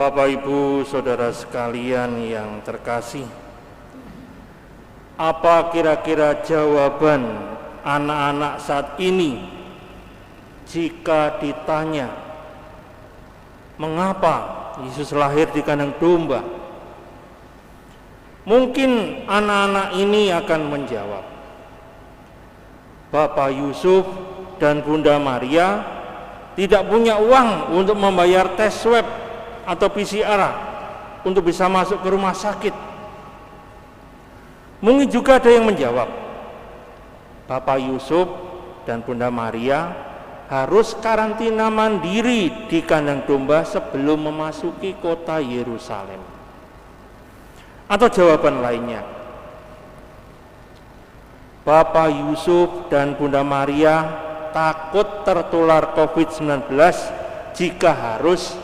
Bapak, Ibu, Saudara sekalian yang terkasih, apa kira-kira jawaban anak-anak saat ini jika ditanya mengapa Yesus lahir di kandang domba? Mungkin anak-anak ini akan menjawab, Bapak Yusuf dan Bunda Maria tidak punya uang untuk membayar tes swab atau PCR untuk bisa masuk ke rumah sakit. Mungkin juga ada yang menjawab, Bapak Yusuf dan Bunda Maria harus karantina mandiri di kandang domba sebelum memasuki kota Yerusalem. Atau jawaban lainnya, Bapak Yusuf dan Bunda Maria takut tertular COVID-19 jika harus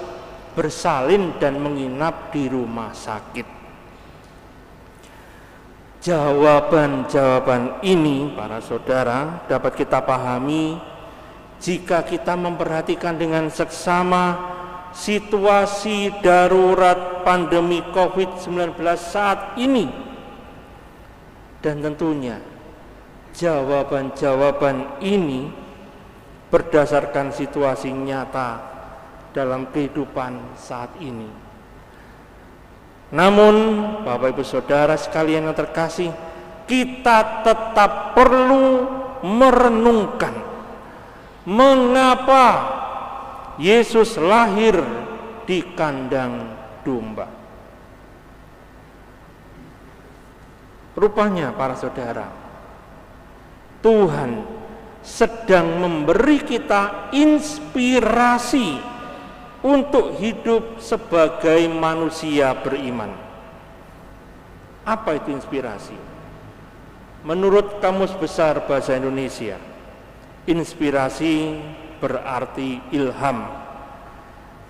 bersalin dan menginap di rumah sakit. Jawaban-jawaban ini, para saudara, dapat kita pahami jika kita memperhatikan dengan seksama situasi darurat pandemi COVID-19 saat ini. Dan tentunya jawaban-jawaban ini berdasarkan situasi nyata dalam kehidupan saat ini. Namun, Bapak Ibu Saudara sekalian yang terkasih, kita tetap perlu merenungkan mengapa Yesus lahir di kandang domba. Rupanya, para saudara, Tuhan sedang memberi kita inspirasi untuk hidup sebagai manusia beriman. Apa itu inspirasi? Menurut Kamus Besar Bahasa Indonesia, inspirasi berarti ilham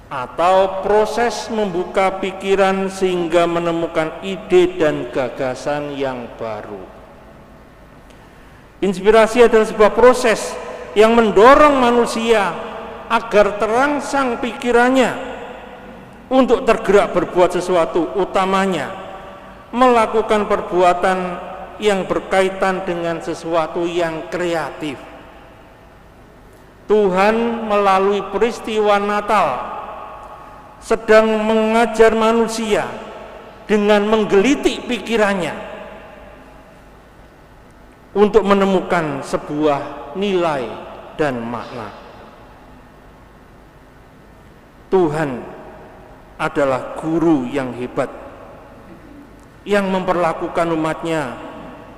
atau proses membuka pikiran sehingga menemukan ide dan gagasan yang baru. Inspirasi adalah sebuah proses yang mendorong manusia agar terangsang pikirannya untuk tergerak berbuat sesuatu, utamanya melakukan perbuatan yang berkaitan dengan sesuatu yang kreatif. Tuhan melalui peristiwa Natal sedang mengajar manusia dengan menggelitik pikirannya untuk menemukan sebuah nilai dan makna. Tuhan adalah guru yang hebat, yang memperlakukan umatnya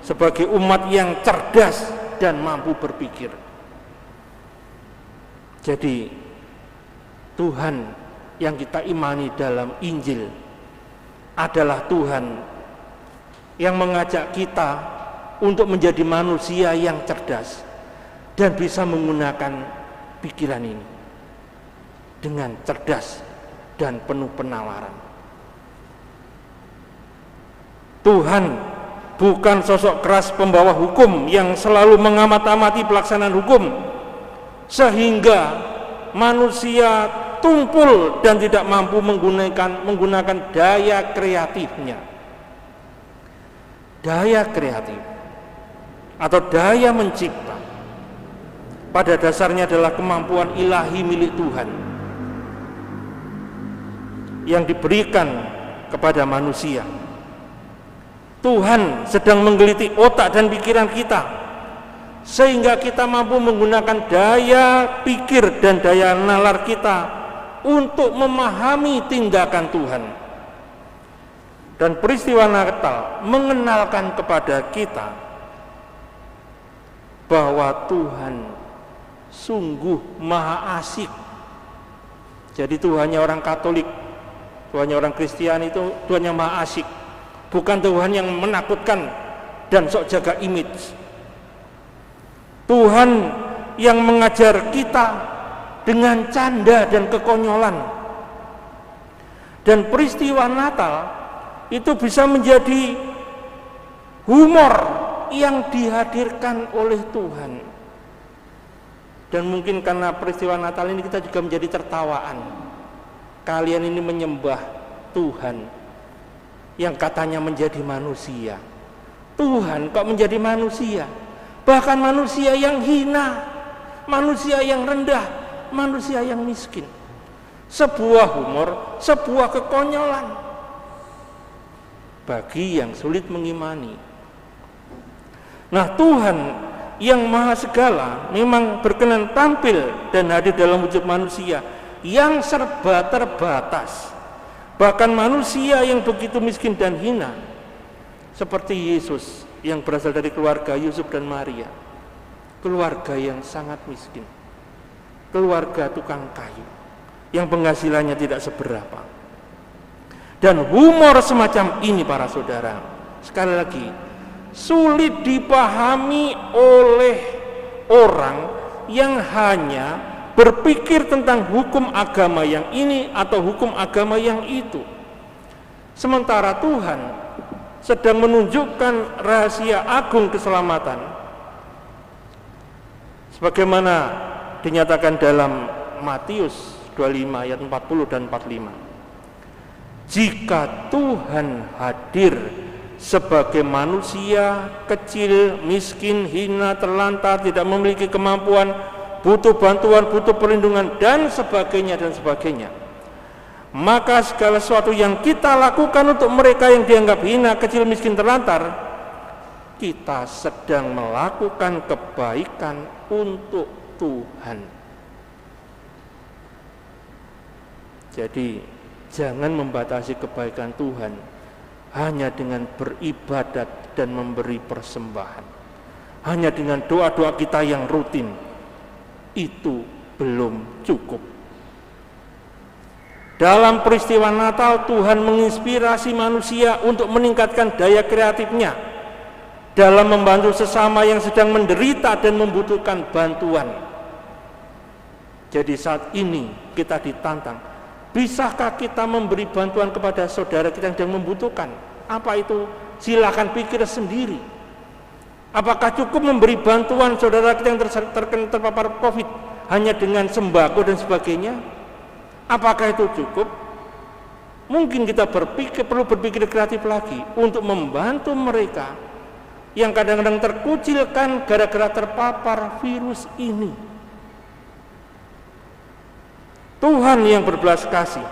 sebagai umat yang cerdas dan mampu berpikir. Jadi Tuhan yang kita imani dalam Injil adalah Tuhan yang mengajak kita untuk menjadi manusia yang cerdas dan bisa menggunakan pikiran ini dengan cerdas dan penuh penawaran. Tuhan bukan sosok keras pembawa hukum yang selalu mengamat-amati pelaksanaan hukum sehingga manusia tumpul dan tidak mampu menggunakan daya kreatifnya. Daya kreatif atau daya mencipta pada dasarnya adalah kemampuan ilahi milik Tuhan yang diberikan kepada manusia. Tuhan sedang menggelitik otak dan pikiran kita sehingga kita mampu menggunakan daya pikir dan daya nalar kita untuk memahami tindakan Tuhan. Dan peristiwa Natal mengenalkan kepada kita bahwa Tuhan sungguh maha asik. Jadi Tuhannya orang Katolik, Tuhannya orang Kristiani itu Tuhan yang maha asik, bukan Tuhan yang menakutkan dan sok jaga image. Tuhan yang mengajar kita dengan canda dan kekonyolan. Dan peristiwa Natal itu bisa menjadi humor yang dihadirkan oleh Tuhan. Dan mungkin karena peristiwa Natal ini kita juga menjadi tertawaan kalian ini menyembah Tuhan yang katanya menjadi manusia. Tuhan kok menjadi manusia? Bahkan manusia yang hina, manusia yang rendah, manusia yang miskin. Sebuah humor, sebuah kekonyolan bagi yang sulit mengimani. Nah, Tuhan yang maha segala memang berkenan tampil dan hadir dalam wujud manusia yang serba terbatas, bahkan manusia yang begitu miskin dan hina, seperti Yesus yang berasal dari keluarga Yusuf dan Maria, keluarga yang sangat miskin, keluarga tukang kayu yang penghasilannya tidak seberapa. Dan humor semacam ini, para saudara, sekali lagi sulit dipahami oleh orang yang hanya berpikir tentang hukum agama yang ini atau hukum agama yang itu. Sementara Tuhan sedang menunjukkan rahasia agung keselamatan sebagaimana dinyatakan dalam Matius 25 ayat 40 dan 45. Jika Tuhan hadir sebagai manusia kecil, miskin, hina, terlantar, tidak memiliki kemampuan, butuh bantuan, butuh perlindungan, dan sebagainya, maka segala sesuatu yang kita lakukan untuk mereka yang dianggap hina, kecil, miskin, terlantar, kita sedang melakukan kebaikan untuk Tuhan. Jadi jangan membatasi kebaikan Tuhan hanya dengan beribadat dan memberi persembahan, hanya dengan doa-doa kita yang rutin. Itu belum cukup. Dalam peristiwa Natal, Tuhan menginspirasi manusia untuk meningkatkan daya kreatifnya dalam membantu sesama yang sedang menderita dan membutuhkan bantuan. Jadi saat ini kita ditantang, bisakah kita memberi bantuan kepada saudara kita yang sedang membutuhkan? Apa itu? Silakan pikir sendiri. Apakah cukup memberi bantuan saudara kita yang terpapar COVID hanya dengan sembako dan sebagainya? Apakah itu cukup? Mungkin kita perlu berpikir kreatif lagi untuk membantu mereka yang kadang-kadang terkucilkan gara-gara terpapar virus ini. Tuhan yang berbelas kasih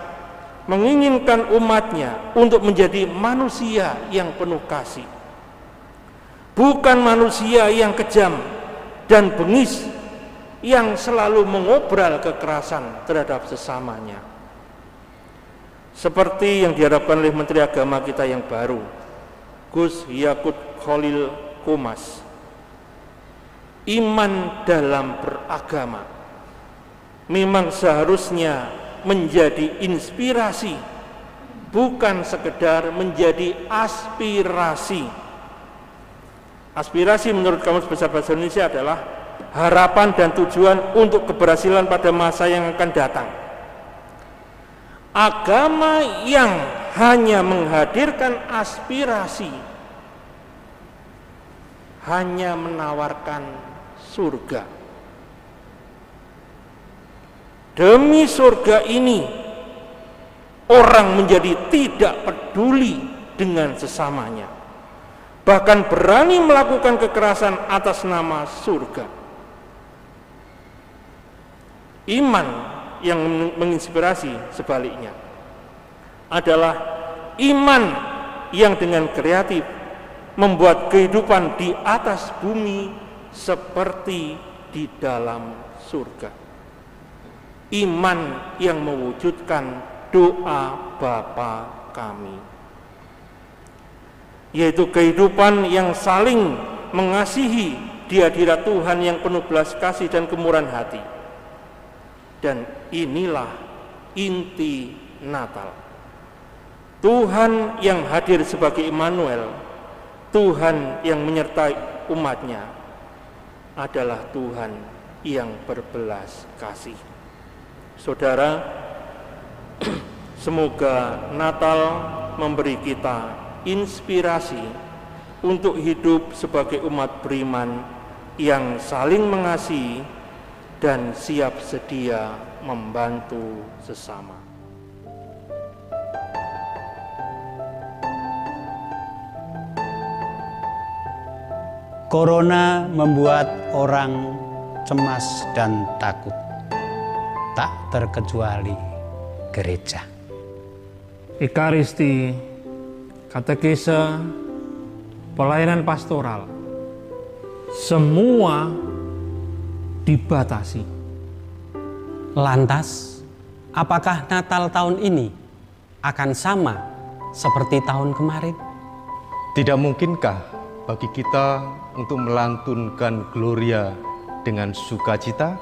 menginginkan umatnya untuk menjadi manusia yang penuh kasih, bukan manusia yang kejam dan bengis yang selalu mengobral kekerasan terhadap sesamanya. Seperti yang diharapkan oleh Menteri Agama kita yang baru, Gus Yakut Khalil Komas, iman dalam beragama memang seharusnya menjadi inspirasi, bukan sekedar menjadi aspirasi. Aspirasi menurut Kamus Besar Bahasa Indonesia adalah harapan dan tujuan untuk keberhasilan pada masa yang akan datang. Agama yang hanya menghadirkan aspirasi, hanya menawarkan surga. Demi surga ini, orang menjadi tidak peduli dengan sesamanya, bahkan berani melakukan kekerasan atas nama surga. Iman yang menginspirasi sebaliknya adalah iman yang dengan kreatif membuat kehidupan di atas bumi seperti di dalam surga. Iman yang mewujudkan doa Bapa kami, yaitu kehidupan yang saling mengasihi di hadirat Tuhan yang penuh belas kasih dan kemurahan hati. Dan inilah inti Natal. Tuhan yang hadir sebagai Immanuel, Tuhan yang menyertai umatnya, adalah Tuhan yang berbelas kasih. Saudara, semoga Natal memberi kita inspirasi untuk hidup sebagai umat beriman yang saling mengasihi dan siap sedia membantu sesama. Corona membuat orang cemas dan takut, tak terkecuali gereja. Ekaristi, katekese, pelayanan pastoral, semua dibatasi. Lantas, apakah Natal tahun ini akan sama seperti tahun kemarin? Tidak mungkinkah bagi kita untuk melantunkan Gloria dengan sukacita?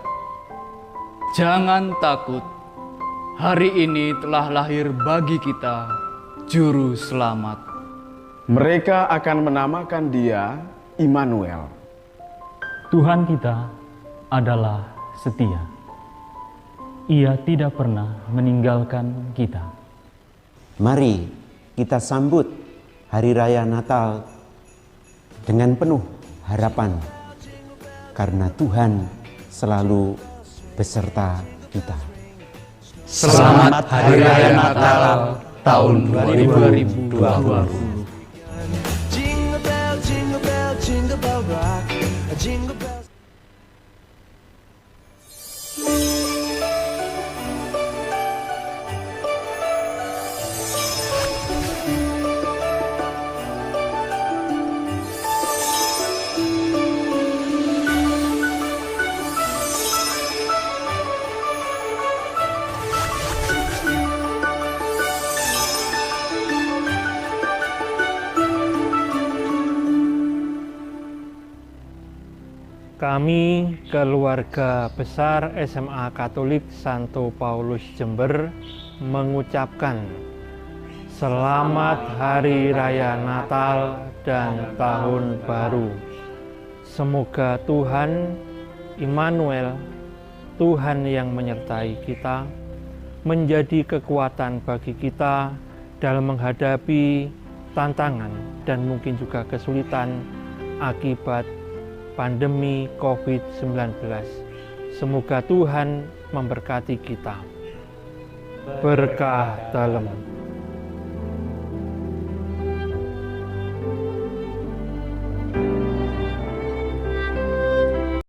Jangan takut, hari ini telah lahir bagi kita Juru Selamat. Mereka akan menamakan Dia Immanuel. Tuhan kita adalah setia. Ia tidak pernah meninggalkan kita. Mari kita sambut Hari Raya Natal dengan penuh harapan, karena Tuhan selalu beserta kita. Selamat Hari Raya Natal tahun 2020. Jingle bell, jingle bell, jingle bell rock. Jingle bell. Kami, keluarga besar SMA Katolik Santo Paulus Jember, mengucapkan Selamat Hari Raya Natal dan Tahun Baru. Semoga Tuhan Immanuel, Tuhan yang menyertai kita, menjadi kekuatan bagi kita dalam menghadapi tantangan dan mungkin juga kesulitan akibat pandemi COVID-19. Semoga Tuhan memberkati kita. Berkah dalam.